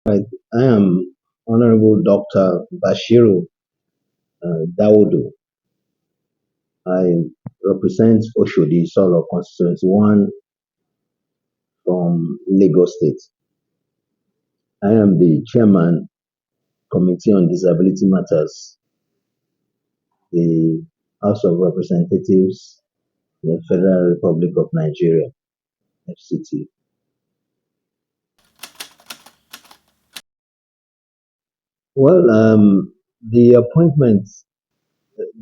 Right. I am Honorable Dr. Bashiru Dawodu. I represent Oshodi Solo Constituency 1 from Lagos State. I am the Chairman, Committee on Disability Matters, the House of Representatives, the Federal Republic of Nigeria, FCT. Well, the appointment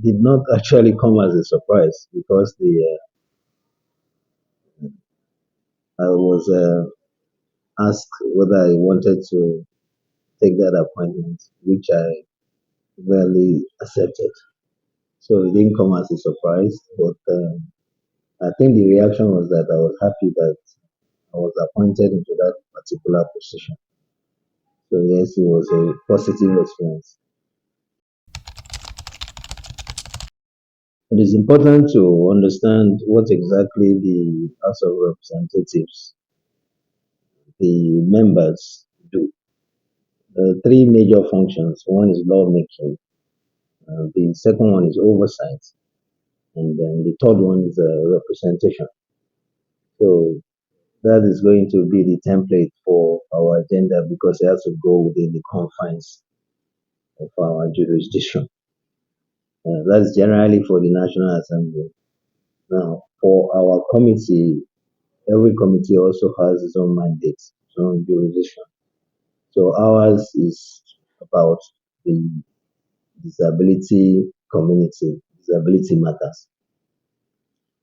did not actually come as a surprise because I was asked whether I wanted to take that appointment, which I rarely accepted. So it didn't come as a surprise, but I think the reaction was that I was happy that I was appointed into that particular position. So yes, it was a positive experience. It is important to understand what exactly the House of Representatives, the members, do. Three major functions. One is lawmaking, the second one is oversight, and then the third one is representation. So that is going to be the template for our agenda because it has to go within the confines of our jurisdiction. That's generally for the National Assembly. Now, for our committee, every committee also has its own mandate, its own jurisdiction. So ours is about the disability community, disability matters.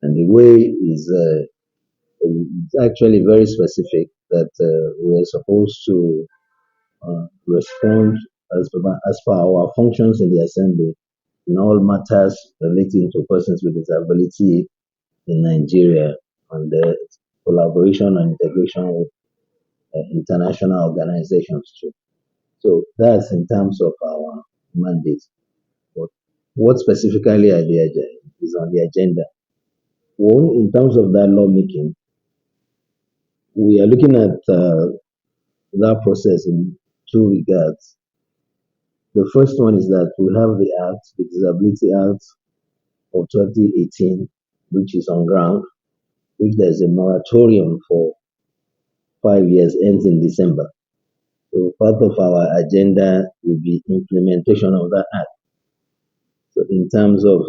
And the way is it's actually very specific that we're supposed to respond as per our functions in the Assembly in all matters relating to persons with disability in Nigeria and the collaboration and integration with international organizations too. So that's in terms of our mandate. But what specifically is on the agenda? One, in terms of that lawmaking, we are looking at that process in two regards. The first one is that we have the Act, the Disability Act of 2018, which is on ground, which there's a moratorium for 5 years, ends in December. So part of our agenda will be implementation of that act. So in terms of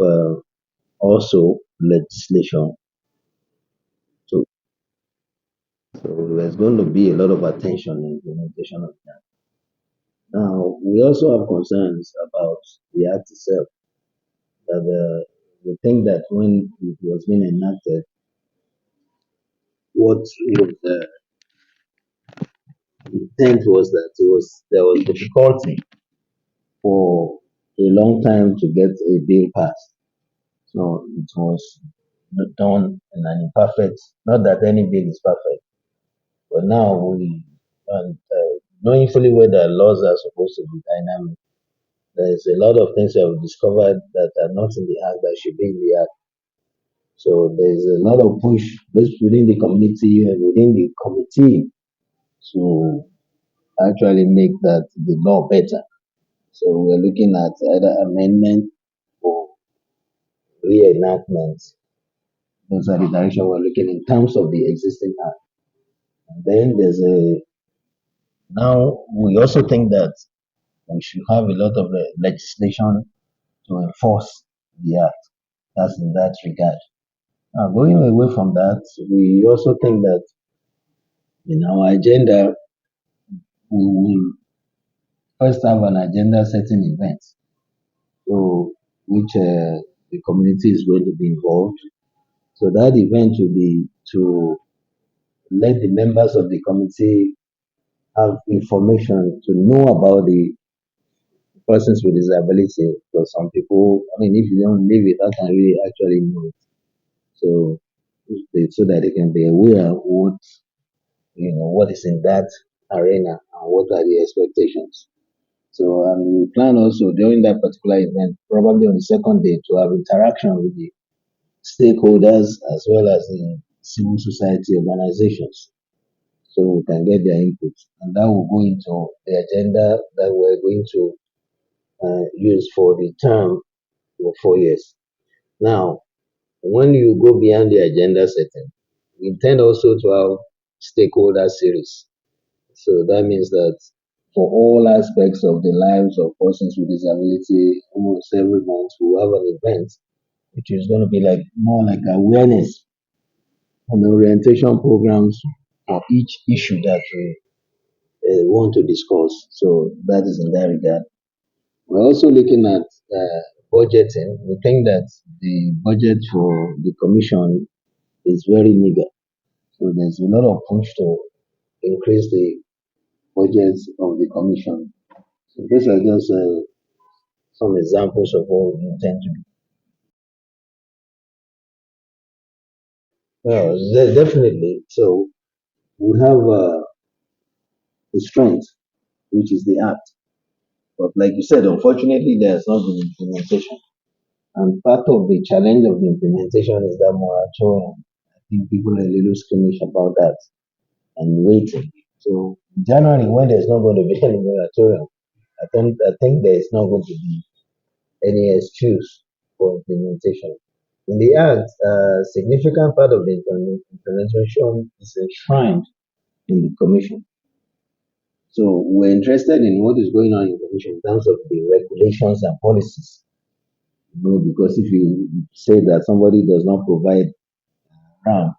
also legislation, so, so there's going to be a lot of attention in implementation of that. Now we also have concerns about the act itself. That we think that when it was being enacted, what was the intent was that there was difficulty for a long time to get a bill passed. So it was not done in an imperfect, not that any bill is perfect, but now we, and knowing fully well that laws are supposed to be dynamic, there's a lot of things that we've discovered that are not in the act that should be in the act. So there's a lot of push both within the community and within the committee to actually make that the law better. So we're looking at either amendment or reenactment. Those are the direction we're looking in terms of the existing act. And then there's a now we also think that we should have a lot of legislation to enforce the act. That's in that regard. Now going away from that, we also think that in our agenda we will first have an agenda setting event. So which the community is going to be involved. So that event will be to let the members of the committee have information to know about the persons with disability. Because some people, I mean, if you don't live it, how can really actually know it? So, so that they can be aware of what what is in that arena and what are the expectations. So, and we plan also during that particular event, probably on the second day, to have interaction with the stakeholders as well as the civil society organizations. so we can get their input. And that will go into the agenda that we're going to use for the term for 4 years. Now, when you go beyond the agenda setting, we intend also to have stakeholder series. So that means that for all aspects of the lives of persons with disability, almost every month we'll have an event, which is going to be like more like awareness and orientation programs for each issue that we want to discuss. So that is in that regard. We're also looking at budgeting. We think that the budget for the commission is very meager. So there's a lot of push to increase the budgets of the commission. So these are just some examples of what we intend to do. Definitely. So we have the strength, which is the art. But like you said, unfortunately, there's not been implementation. And part of the challenge of the implementation is that moratorium. I think people are a little squeamish about that and waiting. So in January, when there's not going to be any moratorium, I think there is not going to be any excuse for implementation. In the Act, a significant part of the implementation is enshrined in the Commission. So we're interested in what is going on in the Commission in terms of the regulations and policies. Because if you say that somebody does not provide RAM,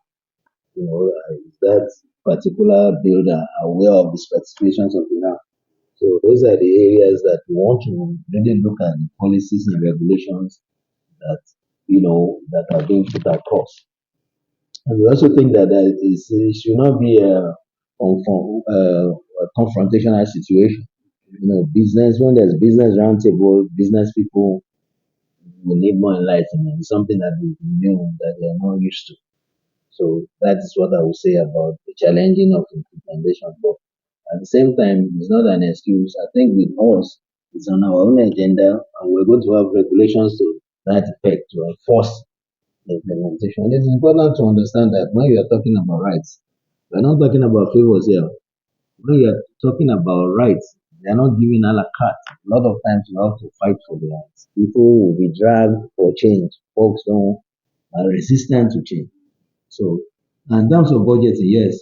is that particular builder aware of the specifications of the RAM? So those are the areas that we want to really look at the policies and regulations that that are being put across. And we also think that it should not be a confrontational situation. Business when there's business roundtable, business people will need more enlightenment. It's something that we know that they are not used to. So that is what I would say about the challenging of implementation. But at the same time, it's not an excuse. I think with us, it's on our own agenda, and we're going to have regulations to that effect to enforce the implementation. It is important to understand that when you are talking about rights, we're not talking about favors here. When you are talking about rights, they are not given a la carte. A lot of times you have to fight for the rights. People will be dragged for change. Folks don't are resistant to change. So, in terms of budgeting, yes,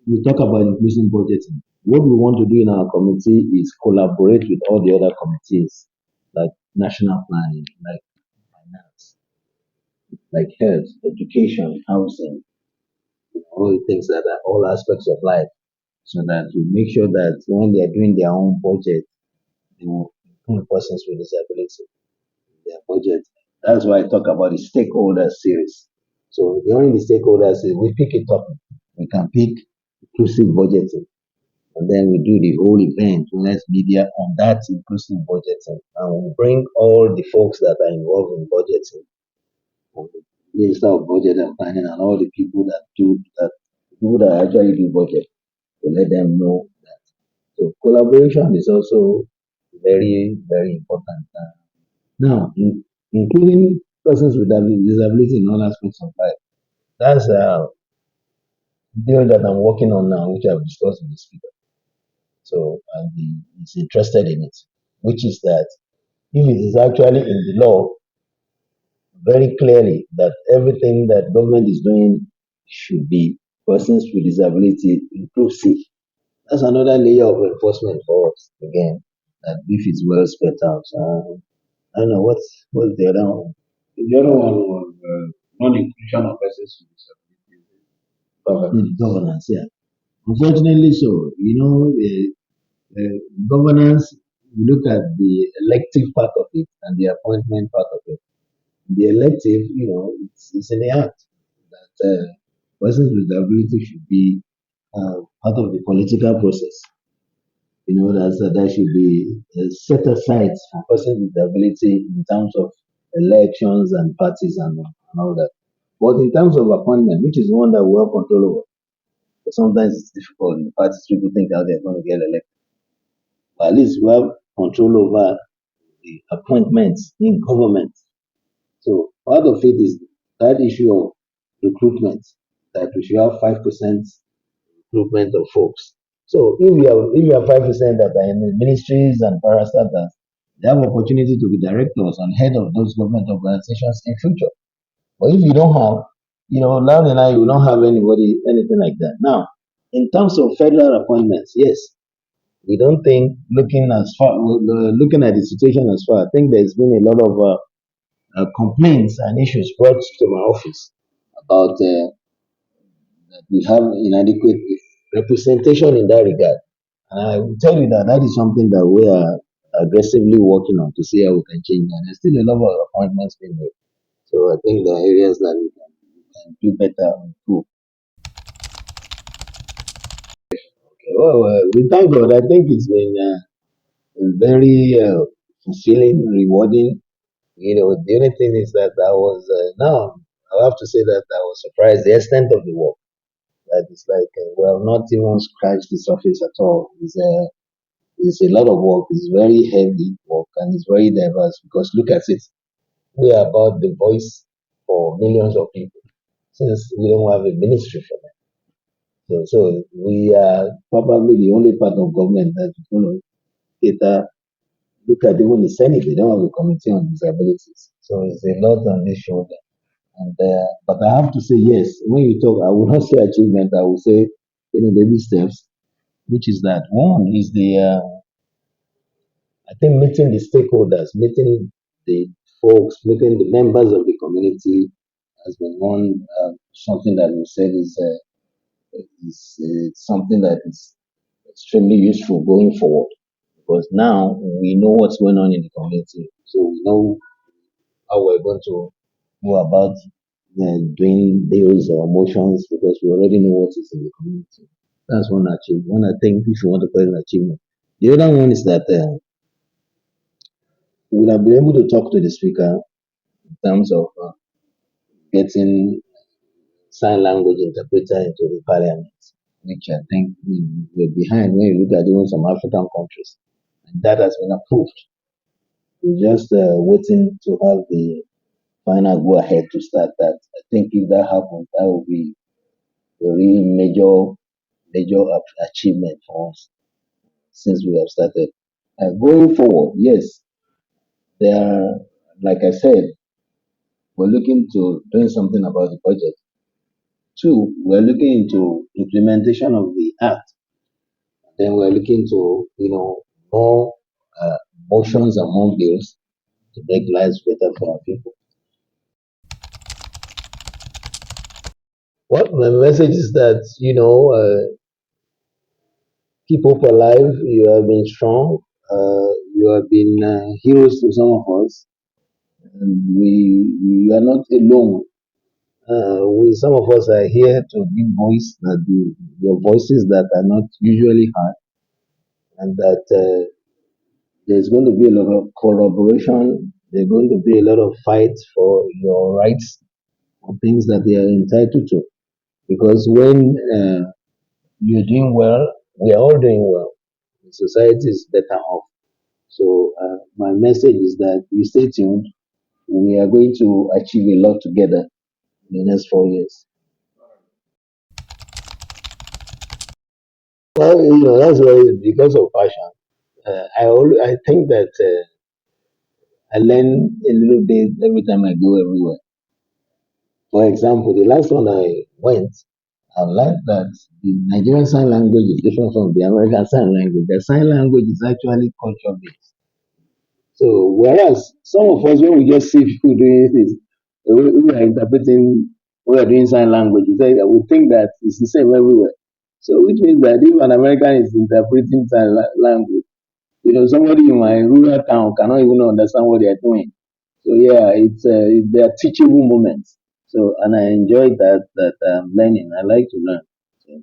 we talk about inclusive budgeting. What we want to do in our committee is collaborate with all the other committees, like national planning, like finance, like health, education, housing, all the things that are all aspects of life, so that we make sure that when they are doing their own budget, they will include persons with disability in their budget. That's why I talk about the stakeholder series. So during the stakeholders, we pick a topic. We can pick inclusive budgeting, and then we do the whole event, less media on that inclusive budgeting, and we bring all the folks that are involved in budgeting, and the Minister of Budget and Planning, and all the people that do that, people that actually do budget, to let them know that. So collaboration is also very, very important. Now, including persons with disability in all aspects of life. That's a bill that I'm working on now, which I've discussed with the speaker. So, and he is interested in it, which is that if it is actually in the law very clearly that everything that government is doing should be persons with disability inclusive. That's another layer of enforcement for us again. That if it's well spelled out. I don't know what's the other one. The other one was non-inclusion of persons with disabilities. Governance, yeah. Unfortunately, so governance. You look at the elective part of it and the appointment part of it. The elective, it's in the act that persons with disability should be part of the political process. That should be set aside for persons with disability in terms of elections and parties and all that. But in terms of appointment, which is one that we have control over, but sometimes it's difficult. The parties people think how they're going to get elected. But at least we have control over the appointments in government. So part of it is that issue of recruitment, that we should have 5% recruitment of folks. So if you have 5% that are in the ministries and parastatals, they have opportunity to be directors and head of those government organizations in future. But if you don't have, down the line you don't have anybody, anything like that. Now, in terms of federal appointments, yes, we don't think looking at the situation as far. I think there's been a lot of complaints and issues brought to my office about that we have inadequate representation in that regard. And I will tell you that that is something that we are aggressively working on to see how we can change that. There's still a lot of appointments being made. So I think there are areas that we can do better and improve. Well, we thank God. I think it's been very fulfilling, rewarding. The only thing is that I was now I have to say that I was surprised the extent of the work. That is like we have not even scratched the surface at all. It's a lot of work. It's very heavy work and it's very diverse because look at it. We are about the voice for millions of people since we don't have a ministry for them. So we are probably the only part of government that is going to cater. Look at even the Senate, they don't have a committee on disabilities. So it's a lot on this shoulder. And but I have to say yes. When you talk, I will not say achievement. I will say baby steps, which is that one is the I think meeting the stakeholders, meeting the folks, meeting the members of the community has been one something that we said is something that is extremely useful going forward because now we know what's going on in the community, so we know how we're going to go about doing deals or motions because we already know what is in the community. That's one achievement. One I think if you want to call it an achievement. The other one is that we would have been able to talk to the speaker in terms of getting sign language interpreter into the parliament, which I think we're behind when you look at even some African countries. And that has been approved. We're just waiting to have the final go ahead to start that. I think if that happens, that will be a really major achievement for us since we have started. Going forward, yes, there are, like I said, we're looking to doing something about the budget. Two, we're looking into implementation of the act. Then we're looking to, more motions and more bills to make lives better for our people. What my message is that, keep hope alive. You have been strong. You have been heroes to some of us. And we are not alone. Some of us are here to give voice your voices that are not usually heard, and that there's going to be a lot of collaboration. There's going to be a lot of fight for your rights, for things that they are entitled to. Because when you're doing well, we are all doing well. The society is better off. So my message is that you stay tuned. We are going to achieve a lot together in the next 4 years. Well, that's why because of passion. I think that I learn a little bit every time I go everywhere. For example, the last one I went, I learned that the Nigerian Sign Language is different from the American Sign Language. The sign language is actually culture based. So whereas some of us, when we just see people doing this, we are interpreting, we are doing sign language. We think that it's the same everywhere. So which means that if an American is interpreting sign language, somebody in my rural town cannot even understand what they are doing. So yeah, they are teachable moments. So and I enjoy that learning. I like to learn. So,